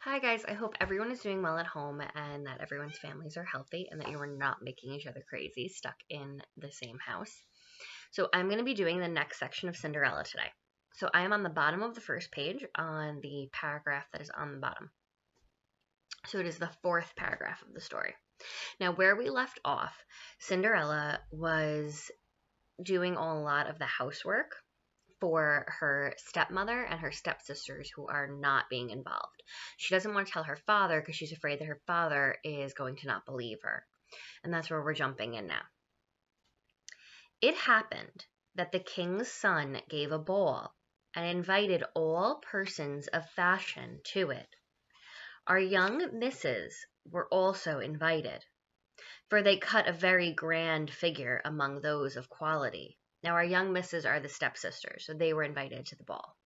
Hi guys, I hope everyone is doing well at home and that everyone's families are healthy and that you are not making each other crazy stuck in the same house. So I'm going to be doing the next section of Cinderella today. So I am on the bottom of the first page on the paragraph that is on the bottom. So it is the fourth paragraph of the story. Now where we left off, Cinderella was doing a lot of the housework for her stepmother and her stepsisters who are not being involved. She doesn't want to tell her father because she's afraid that her father is going to not believe her. And that's where we're jumping in now. It happened that the king's son gave a ball and invited all persons of fashion to it. Our young misses were also invited, for they cut a very grand figure among those of quality. Now, our young misses are the stepsisters, so they were invited to the ball.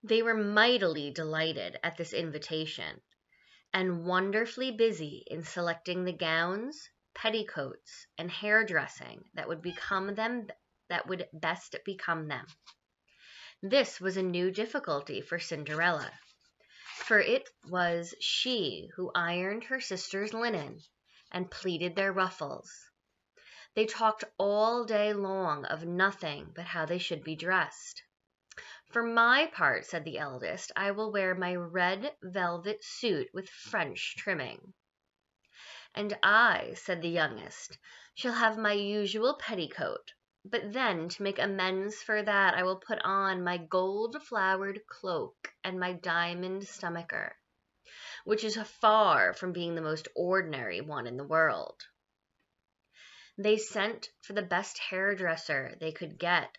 They were mightily delighted at this invitation, and wonderfully busy in selecting the gowns, petticoats, and hairdressing that would best become them. This was a new difficulty for Cinderella, for it was she who ironed her sisters' linen and pleated their ruffles. They talked all day long of nothing but how they should be dressed. "For my part," said the eldest, "I will wear my red velvet suit with French trimming." "And I," said the youngest, "shall have my usual petticoat, but then to make amends for that I will put on my gold-flowered cloak and my diamond stomacher, which is far from being the most ordinary one in the world." They sent for the best hairdresser they could get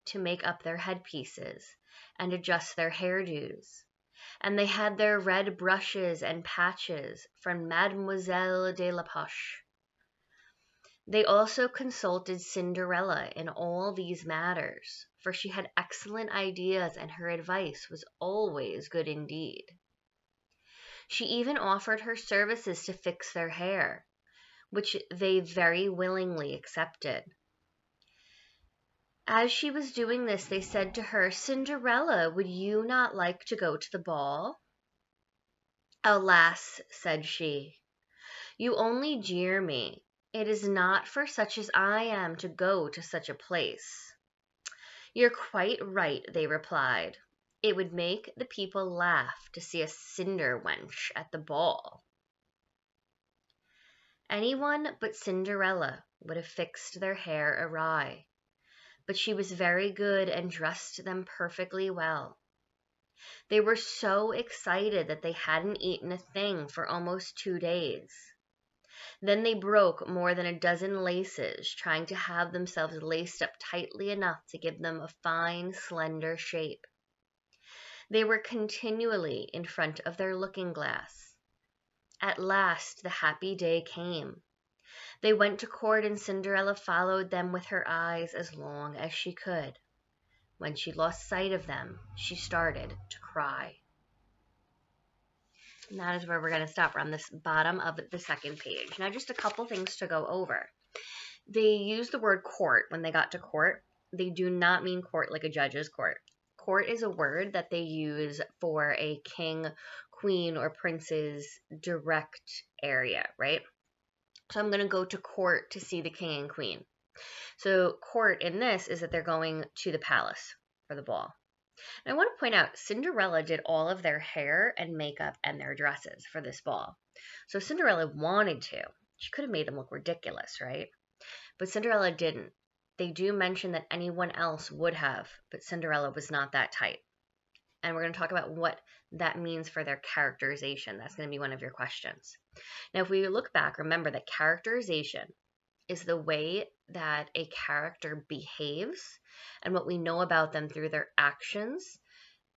to make up their headpieces and adjust their hairdos, and they had their red brushes and patches from Mademoiselle de la Poche. They also consulted Cinderella in all these matters, for she had excellent ideas and her advice was always good indeed. She even offered her services to fix their hair, which they very willingly accepted. As she was doing this, they said to her, "Cinderella, would you not like to go to the ball?" "Alas," said she, "you only jeer me. It is not for such as I am to go to such a place." "You're quite right," they replied. "It would make the people laugh to see a cinder wench at the ball." Anyone but Cinderella would have fixed their hair awry, but she was very good and dressed them perfectly well. They were so excited that they hadn't eaten a thing for almost 2 days. Then they broke more than a dozen laces, trying to have themselves laced up tightly enough to give them a fine, slender shape. They were continually in front of their looking-glass. At last the happy day came. They went to court, and Cinderella followed them with her eyes as long as she could. When she lost sight of them, she started to cry. And that is where we're going to stop. We're on this bottom of the second page. Now, just a couple things to go over. They use the word court when they got to court. They do not mean court like a judge's court. Court is a word that they use for a king, queen, or prince's direct area, right? So I'm going to go to court to see the king and queen. So court in this is that they're going to the palace for the ball. And I want to point out, Cinderella did all of their hair and makeup and their dresses for this ball. So Cinderella wanted to. She could have made them look ridiculous, right? But Cinderella didn't. They do mention that anyone else would have, but Cinderella was not that type. And we're going to talk about what that means for their characterization. That's going to be one of your questions. Now, if we look back, remember that characterization is the way that a character behaves and what we know about them through their actions,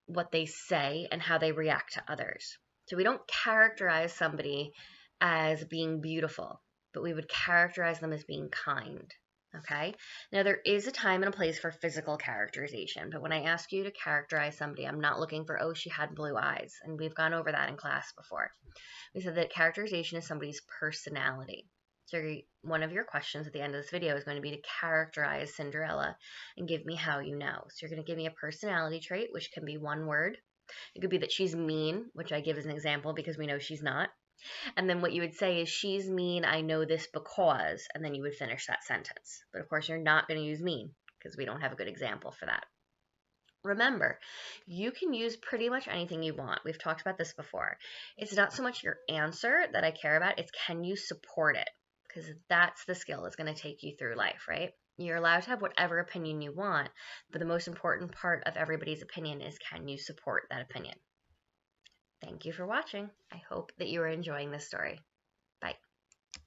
what they say, and how they react to others. So we don't characterize somebody as being beautiful, but we would characterize them as being kind. Okay? Now, there is a time and a place for physical characterization, but when I ask you to characterize somebody, I'm not looking for, oh, she had blue eyes, and we've gone over that in class before. We said that characterization is somebody's personality. So one of your questions at the end of this video is going to be to characterize Cinderella and give me how you know. So you're going to give me a personality trait, which can be one word, It could be that she's mean, which I give as an example because we know she's not. And then what you would say is, she's mean, I know this because, and then you would finish that sentence. But of course, you're not going to use mean because we don't have a good example for that. Remember, you can use pretty much anything you want. We've talked about this before. It's not so much your answer that I care about, it's can you support it? Because that's the skill that's going to take you through life, right? You're allowed to have whatever opinion you want, but the most important part of everybody's opinion is, can you support that opinion? Thank you for watching. I hope that you are enjoying this story.